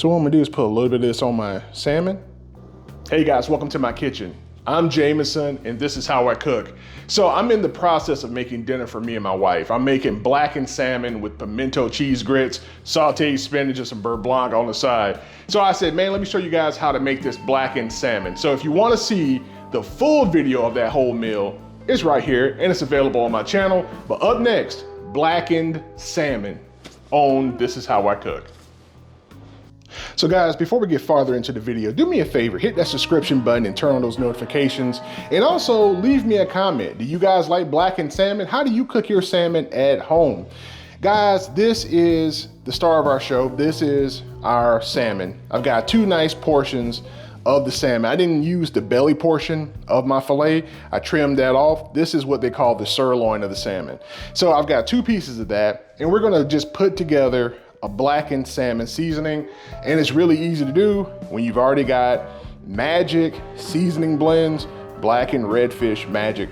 So what I'm gonna do is put a little bit of this on my salmon. Hey guys, welcome to my kitchen. I'm Jameson and this is how I cook. So I'm in the process of making dinner for me and my wife. I'm making blackened salmon with pimento cheese grits, sauteed spinach and some beurre blanc on the side. So I said, man, let me show you guys how to make this blackened salmon. So if you wanna see the full video of that whole meal, it's right here and it's available on my channel. But up next, blackened salmon on This Is How I Cook. So guys, before we get farther into the video, do me a favor, hit that subscription button and turn on those notifications. And also leave me a comment. Do you guys like blackened salmon? How do you cook your salmon at home? Guys, this is the star of our show. This is our salmon. I've got two nice portions of the salmon. I didn't use the belly portion of my fillet. I trimmed that off. This is what they call the sirloin of the salmon. So I've got two pieces of that, and we're gonna just put together a blackened salmon seasoning. And it's really easy to do when you've already got magic seasoning blends, blackened redfish magic.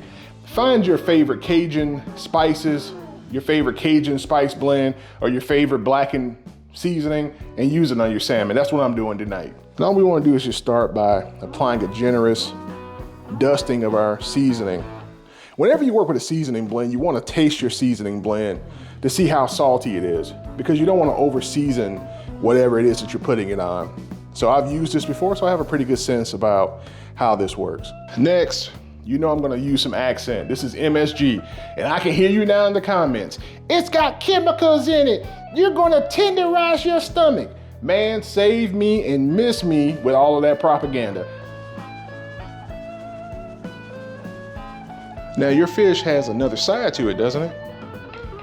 Find your favorite Cajun spices, your favorite Cajun spice blend, or your favorite blackened seasoning and use it on your salmon. That's what I'm doing tonight. And all we wanna do is just start by applying a generous dusting of our seasoning. Whenever you work with a seasoning blend, you wanna taste your seasoning blend to see how salty it is, because you don't wanna over season whatever it is that you're putting it on. So I've used this before, so I have a pretty good sense about how this works. Next, you know I'm gonna use some accent. This is MSG, and I can hear you now in the comments. It's got chemicals in it. You're gonna tenderize your stomach. Man, save me and miss me with all of that propaganda. Now your fish has another side to it, doesn't it?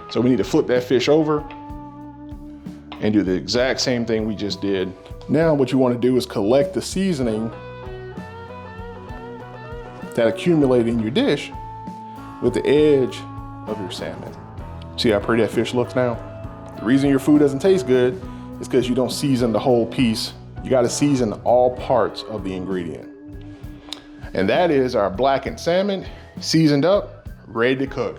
So we need to flip that fish over and do the exact same thing we just did. Now what you want to do is collect the seasoning that accumulated in your dish with the edge of your salmon. See how pretty that fish looks now? The reason your food doesn't taste good is because you don't season the whole piece. You got to season all parts of the ingredient. And that is our blackened salmon, seasoned up, ready to cook.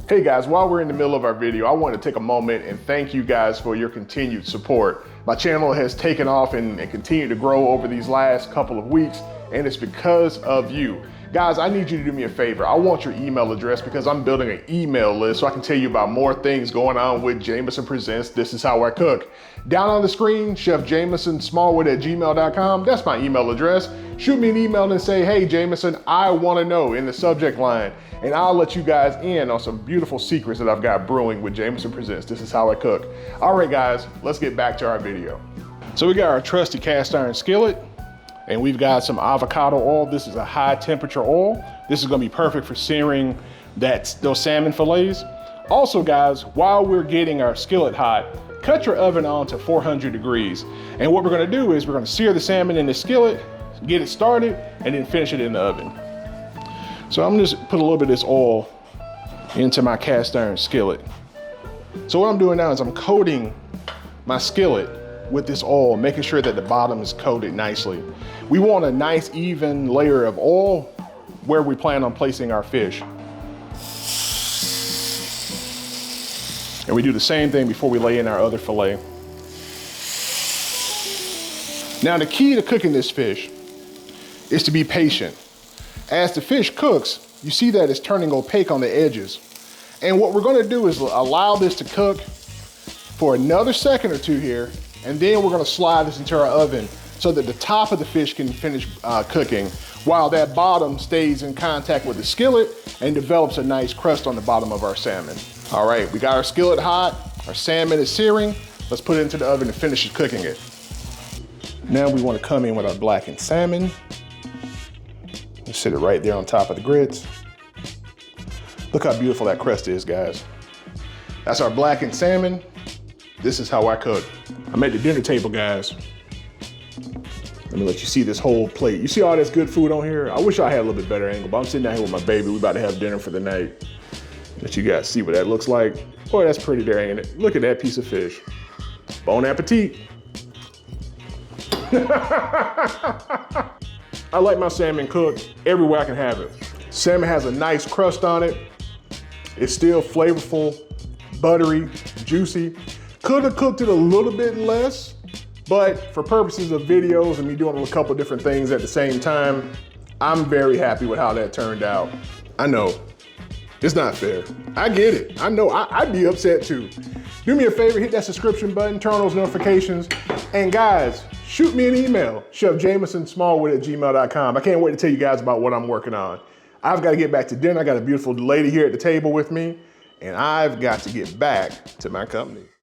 Hey guys, while we're in the middle of our video, I want to take a moment and thank you guys for your continued support. My channel has taken off and continued to grow over these last couple of weeks, and it's because of you. Guys, I need you to do me a favor. I want your email address because I'm building an email list so I can tell you about more things going on with Jameson Presents This Is How I Cook. Down on the screen, Chef Jameson Smallwood@gmail.com. That's my email address. Shoot me an email and say, hey Jameson, I want to know in the subject line, and I'll let you guys in on some beautiful secrets that I've got brewing with Jameson Presents This Is How I Cook. All right guys, let's get back to our video. So we got our trusty cast iron skillet, and we've got some avocado oil. This is a high temperature oil. This is gonna be perfect for searing those salmon fillets. Also guys, while we're getting our skillet hot, cut your oven on to 400 degrees. And what we're gonna do is we're gonna sear the salmon in the skillet, get it started, and then finish it in the oven. So I'm gonna just put a little bit of this oil into my cast iron skillet. So what I'm doing now is I'm coating my skillet with this oil, making sure that the bottom is coated nicely. We want a nice even layer of oil where we plan on placing our fish. And we do the same thing before we lay in our other fillet. Now the key to cooking this fish is to be patient. As the fish cooks, you see that it's turning opaque on the edges. And what we're gonna do is allow this to cook for another second or two here, and then we're gonna slide this into our oven so that the top of the fish can finish cooking while that bottom stays in contact with the skillet and develops a nice crust on the bottom of our salmon. All right, we got our skillet hot, our salmon is searing. Let's put it into the oven and finish cooking it. Now we wanna come in with our blackened salmon. Just sit it right there on top of the grits. Look how beautiful that crust is, guys. That's our blackened salmon. This is how I cook. I'm at the dinner table, guys. Let me let you see this whole plate. You see all this good food on here? I wish I had a little bit better angle, but I'm sitting down here with my baby. We're about to have dinner for the night. Let you guys see what that looks like. Boy, that's pretty there, ain't it? Look at that piece of fish. Bon appetit. I like my salmon cooked everywhere I can have it. Salmon has a nice crust on it. It's still flavorful, buttery, juicy. Could have cooked it a little bit less, But for purposes of videos and me doing a couple different things at the same time, I'm very happy with how that turned out. I know, it's not fair. I get it. I know, I'd be upset too. Do me a favor, hit that subscription button, turn on those notifications. And guys, shoot me an email, chefjamesonsmallwood@gmail.com. I can't wait to tell you guys about what I'm working on. I've got to get back to dinner. I got a beautiful lady here at the table with me, and I've got to get back to my company.